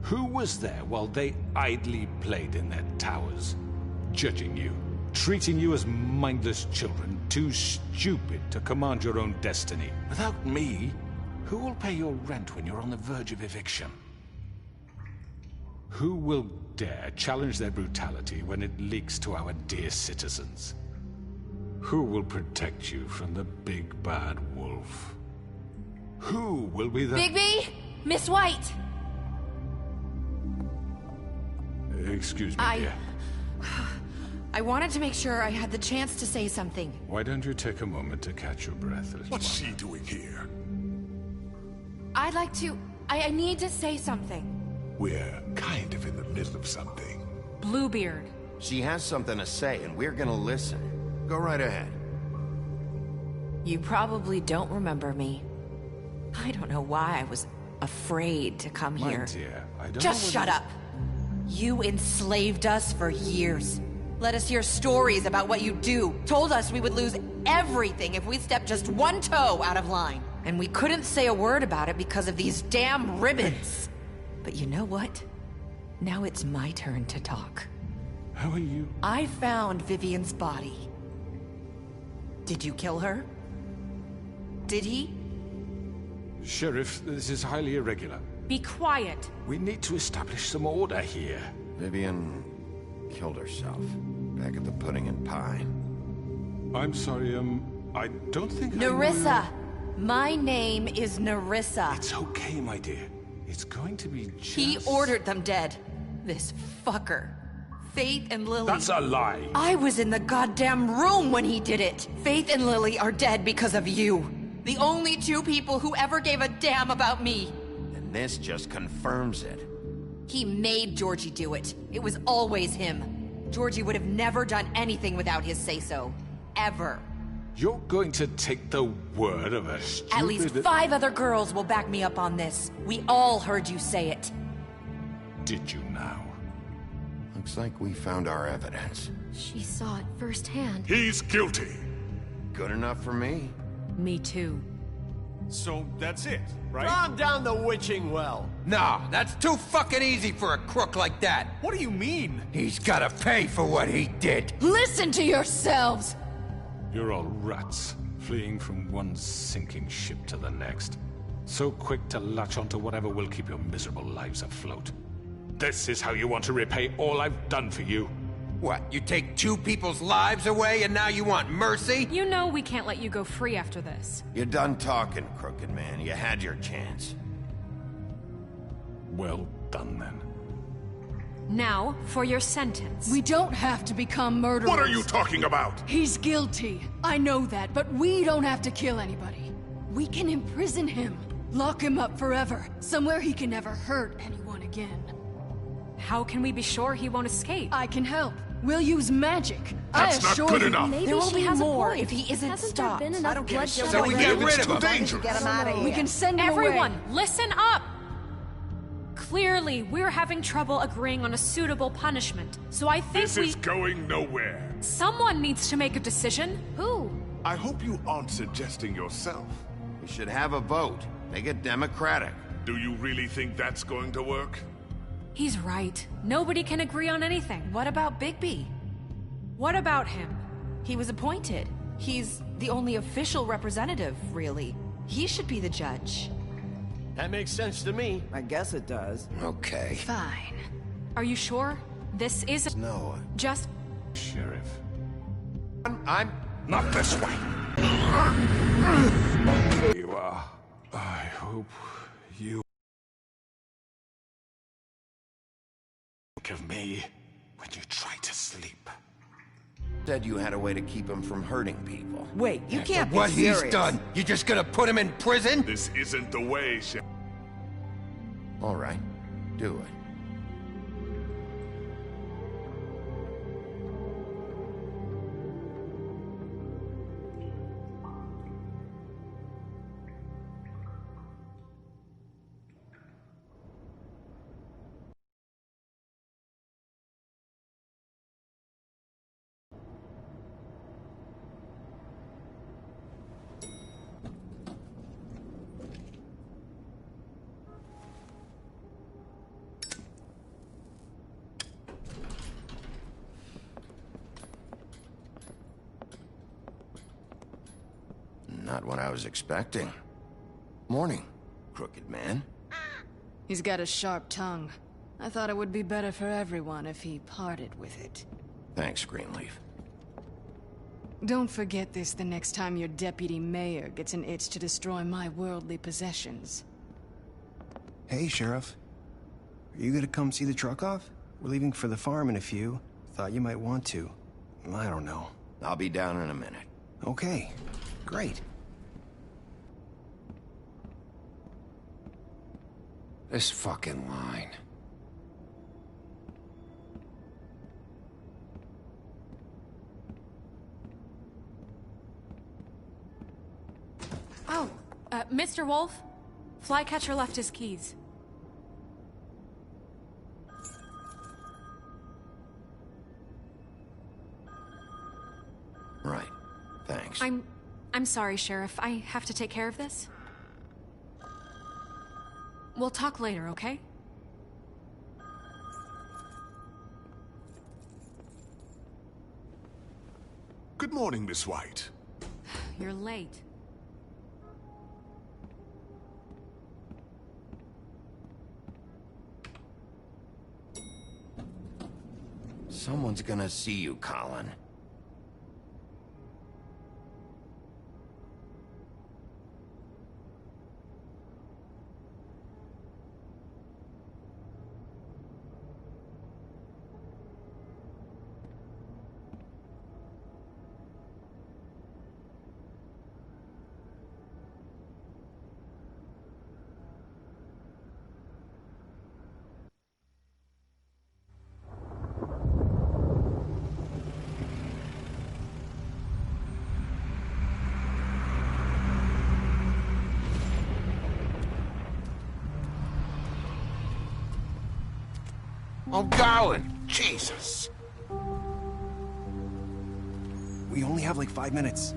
Who was there while they idly played in their towers, judging you, treating you as mindless children, too stupid to command your own destiny? Without me, who will pay your rent when you're on the verge of eviction? Who will dare challenge their brutality when it leaks to our dear citizens? Who will protect you from the big bad wolf? Who will be the... Bigby! Miss White! Excuse me, dear. I wanted to make sure I had the chance to say something. Why don't you take a moment to catch your breath a little What's she doing here? I'd like to... I need to say something. We're kind of in the middle of something. Bluebeard. She has something to say, and we're gonna listen. Go right ahead. You probably don't remember me. I don't know why I was afraid to come My here. dear, I don't Just know shut whether- up. You enslaved us for years. Let us hear stories about what you do. Told us we would lose everything if we stepped just one toe out of line. And we couldn't say a word about it because of these damn ribbons. But you know what? Now it's my turn to talk. How are you? I found Vivian's body. Did you kill her? Did he? Sheriff, this is highly irregular. Be quiet. We need to establish some order here. Vivian killed herself back at the Pudding and Pie. I'm sorry, I don't think Nerissa! My name is Nerissa. It's okay, my dear. It's going to be just... He ordered them dead. This fucker. Faith and Lily... That's a lie! I was in the goddamn room when he did it! Faith and Lily are dead because of you. The only two people who ever gave a damn about me. And this just confirms it. He made Georgie do it. It was always him. Georgie would have never done anything without his say-so. Ever. You're going to take the word of a stupid... At least 5 other girls will back me up on this. We all heard you say it. Did you now? Looks like we found our evidence. She saw it firsthand. He's guilty. Good enough for me. Me too. So that's it, right? Calm down the witching well. Nah, that's too fucking easy for a crook like that. What do you mean? He's gotta pay for what he did. Listen to yourselves! You're all rats, fleeing from one sinking ship to the next. So quick to latch onto whatever will keep your miserable lives afloat. This is how you want to repay all I've done for you. What, you take 2 people's lives away and now you want mercy? You know we can't let you go free after this. You're done talking, crooked man. You had your chance. Well done, then. Now, for your sentence. We don't have to become murderers. What are you talking about? He's guilty. I know that, but we don't have to kill anybody. We can imprison him. Lock him up forever. Somewhere he can never hurt anyone again. How can we be sure he won't escape? I can help. We'll use magic. That's not good enough. Maybe There will she be has more a point. if he isn't Hasn't stopped. there been enough I don't give a bloodshed? shit. So we get rid It's of too him. dangerous. Get him out of here. We can send him Everyone, away. listen up! Clearly, we're having trouble agreeing on a suitable punishment. So I think This is going nowhere. someone needs to make a decision. Who? I hope you aren't suggesting yourself. We should have a vote. Make it democratic. Do you really think that's going to work? He's right. Nobody can agree on anything. What about Bigby? What about him? He was appointed. He's the only official representative, really. He should be the judge. That makes sense to me. I guess it does. Okay. Fine. Are you sure? This isn't No. just... Sheriff. I'm... Not this way. You are. I hope you think of me when you try to sleep. Said you had a way to keep him from hurting people. Wait, you can't be What serious. he's done, you just gonna put him in prison? This isn't the way, All right, do it. Not what I was expecting. Morning, crooked man. He's got a sharp tongue. I thought it would be better for everyone if he parted with it. Thanks, Greenleaf. Don't forget this the next time your deputy mayor gets an itch to destroy my worldly possessions. Hey, Sheriff. Are you gonna come see the truck off? We're leaving for the farm in a few. Thought you might want to. I don't know. I'll be down in a minute. Okay, great. This fucking line. Oh, Mr. Wolf? Flycatcher left his keys. Right. Thanks. I'm sorry, Sheriff. I have to take care of this. We'll talk later, okay? Good morning, Miss White. You're late. Someone's gonna see you, Colin. I'm going. Jesus. We only have like 5 minutes.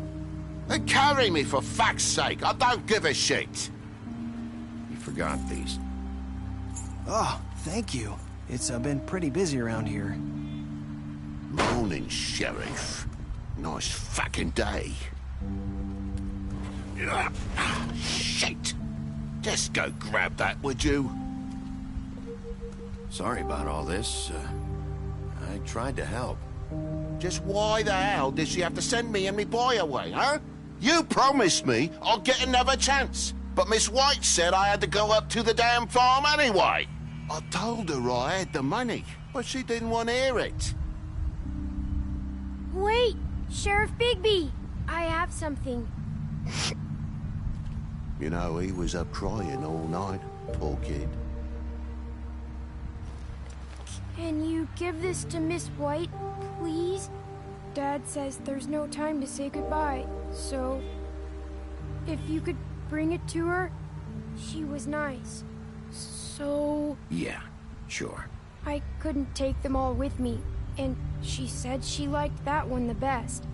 Then carry me for fuck's sake. I don't give a shit. You forgot these. Oh, thank you. It's been pretty busy around here. Morning, Sheriff. Nice fucking day. Shit. Just go grab that, would you? Sorry about all this. I tried to help. Just why the hell did she have to send me and me boy away, huh? You promised me I'll get another chance. But Miss White said I had to go up to the damn farm anyway. I told her I had the money, but she didn't want to hear it. Wait, Sheriff Bigby. I have something. You know, he was up crying all night, poor kid. Can you give this to Miss White, please? Dad says there's no time to say goodbye, so... if you could bring it to her, she was nice. So... Yeah, sure. I couldn't take them all with me, and she said she liked that one the best.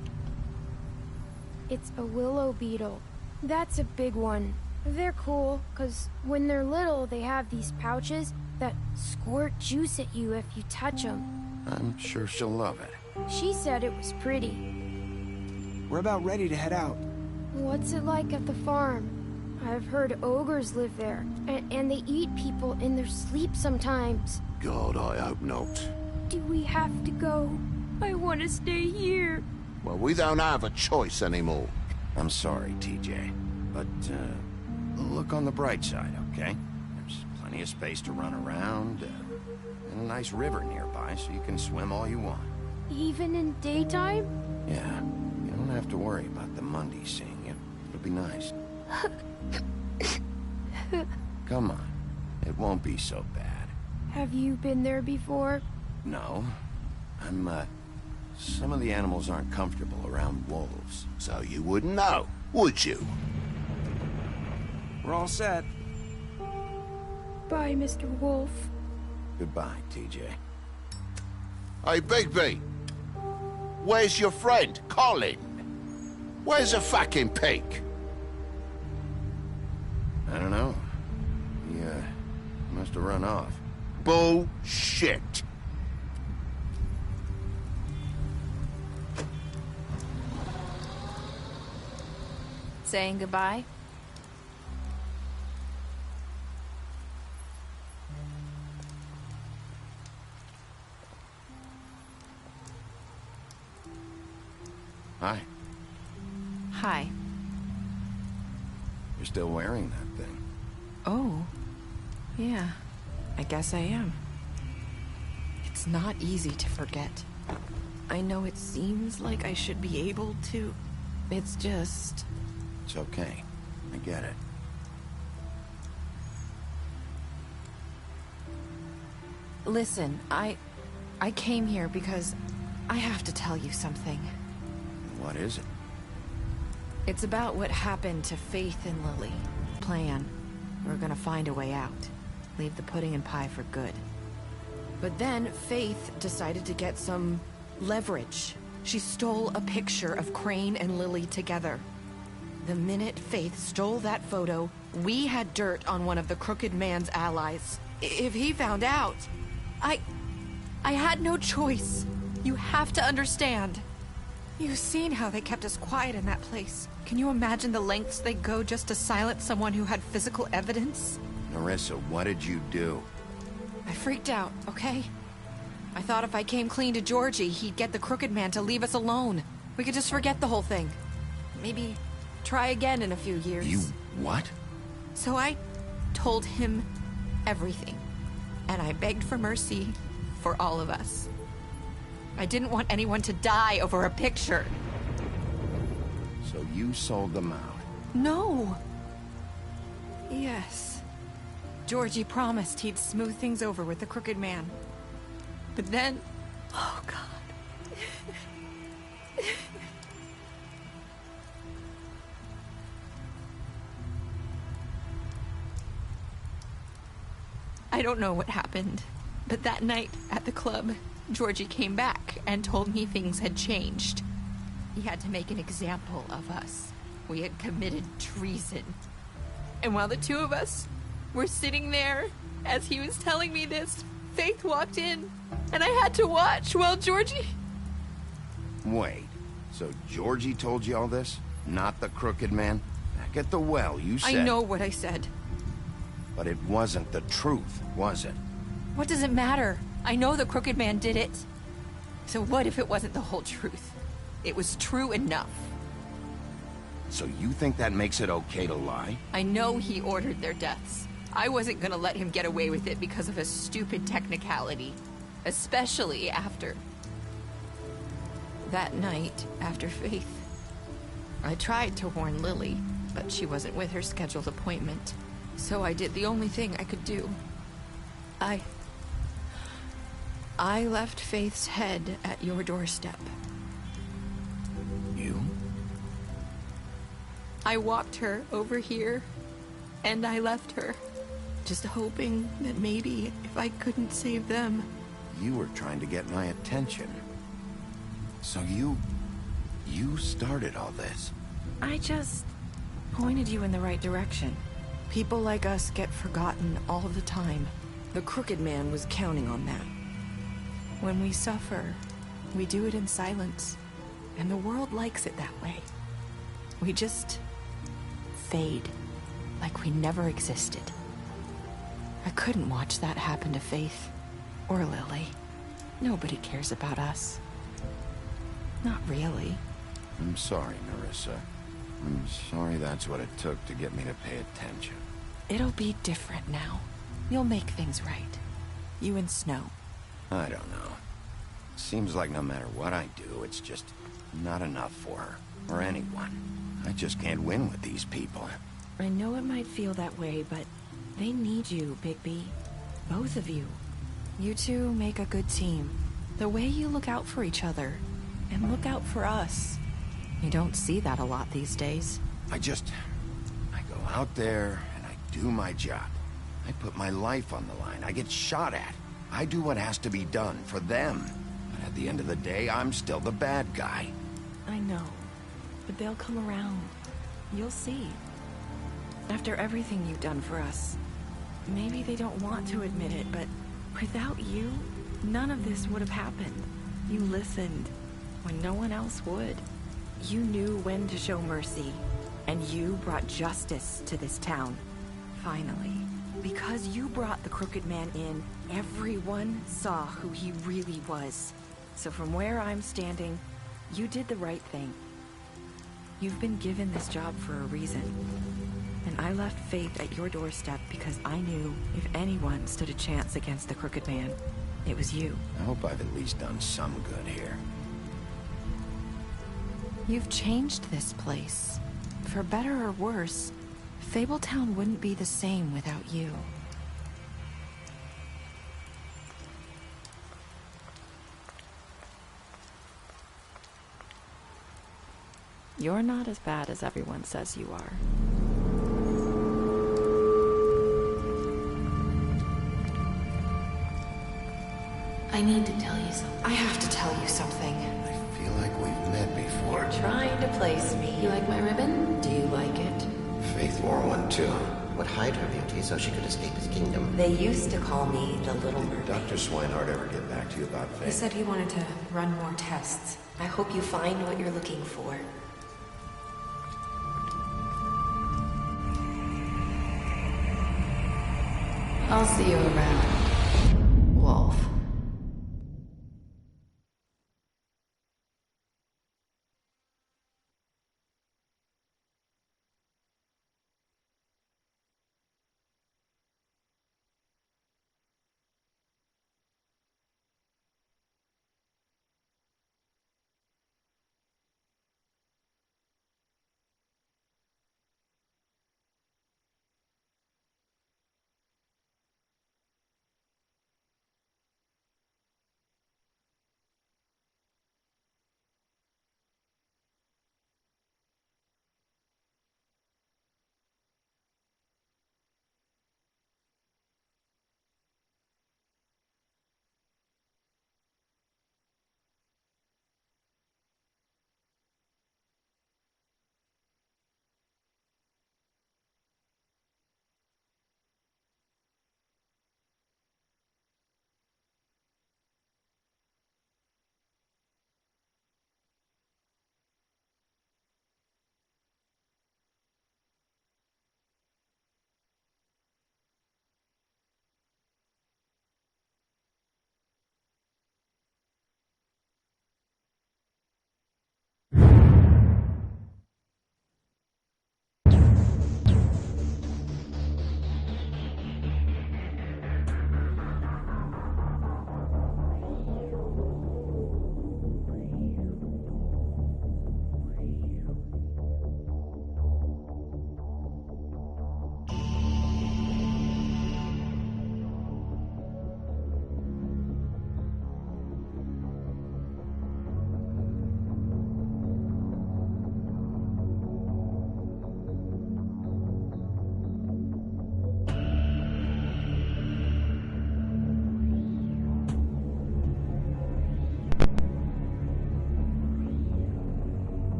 It's a willow beetle. That's a big one. They're cool, 'cause when they're little, they have these pouches that squirt juice at you if you touch them. I'm sure she'll love it. She said it was pretty. We're about ready to head out. What's it like at the farm? I've heard ogres live there, and they eat people in their sleep sometimes. God, I hope not. Do we have to go? I want to stay here. Well, we don't have a choice anymore. I'm sorry, TJ, but, look on the bright side, okay? There's plenty of space to run around, and a nice river nearby, so you can swim all you want. Even in daytime? Yeah, you don't have to worry about the Mundies seeing you. It'll be nice. Come on, it won't be so bad. Have you been there before? No, some of the animals aren't comfortable around wolves. So you wouldn't know, would you? We're all set. Bye, Mr. Wolf. Goodbye, TJ. Hey, Bigby. Where's your friend, Colin? Where's the fucking pig? I don't know. He, must have run off. Bullshit. Saying goodbye? Hi. Hi. You're still wearing that thing. Oh. Yeah. I guess I am. It's not easy to forget. I know it seems like I should be able to. It's just... It's okay. I get it. Listen, I came here because I have to tell you something. What is it? It's about what happened to Faith and Lily. Plan. We're gonna find a way out. Leave the pudding and pie for good. But then Faith decided to get some leverage. She stole a picture of Crane and Lily together. The minute Faith stole that photo, we had dirt on one of the Crooked Man's allies. If he found out, I had no choice. You have to understand. You've seen how they kept us quiet in that place. Can you imagine the lengths they go just to silence someone who had physical evidence? Narissa, what did you do? I freaked out, okay? I thought if I came clean to Georgie, he'd get the Crooked Man to leave us alone. We could just forget the whole thing. Maybe try again in a few years. You what? So I told him everything. And I begged for mercy for all of us. I didn't want anyone to die over a picture. So you sold them out? No. Yes. Georgie promised he'd smooth things over with the Crooked Man. But then... Oh, God. I don't know what happened, but that night at the club, Georgie came back and told me things had changed. He had to make an example of us. We had committed treason. And while the two of us were sitting there, as he was telling me this, Faith walked in, and I had to watch while Georgie... Wait, so Georgie told you all this? Not the Crooked Man? Back at the well, you said... I know what I said. But it wasn't the truth, was it? What does it matter? I know the Crooked Man did it. So what if it wasn't the whole truth? It was true enough. So you think that makes it okay to lie? I know he ordered their deaths. I wasn't gonna let him get away with it because of a stupid technicality. Especially after... that night, after Faith. I tried to warn Lily. but she wasn't with her scheduled appointment. So I did the only thing I could do. I left Faith's head at your doorstep. You? I walked her over here, and I left her, just hoping that maybe if I couldn't save them... You were trying to get my attention. So you started all this. I just pointed you in the right direction. People like us get forgotten all the time. The Crooked Man was counting on that. When we suffer, we do it in silence, and the world likes it that way. We just fade, like we never existed. I couldn't watch that happen to Faith, or Lily. Nobody cares about us. Not really. I'm sorry, Nerissa. I'm sorry that's what it took to get me to pay attention. It'll be different now. You'll make things right. You and Snow. I don't know. Seems like no matter what I do, it's just not enough for her, or anyone. I just can't win with these people. I know it might feel that way, but they need you, Bigby. Both of you. You two make a good team. The way you look out for each other, and look out for us. You don't see that a lot these days. I go out there, and I do my job. I put my life on the line. I get shot at. I do what has to be done for them. But at the end of the day, I'm still the bad guy. I know, but they'll come around. You'll see. After everything you've done for us, maybe they don't want to admit it, but without you, none of this would have happened. You listened when no one else would. You knew when to show mercy, and you brought justice to this town. Finally. Because you brought the Crooked Man in, everyone saw who he really was. So from where I'm standing, you did the right thing. You've been given this job for a reason. And I left Faith at your doorstep because I knew if anyone stood a chance against the Crooked Man, it was you. I hope I've at least done some good here. You've changed this place. For better or worse, Fabletown wouldn't be the same without you. You're not as bad as everyone says you are. I need to tell you something. I have to tell you something. I feel like we've met before. You're trying to place me. You like my ribbon? Do you like it? Faith wore one too. Would hide her beauty so she could escape his kingdom. They used to call me the Little Mermaid. Did Dr. Swinehart ever get back to you about Faith? He said he wanted to run more tests. I hope you find what you're looking for. I'll see you around, Wolf.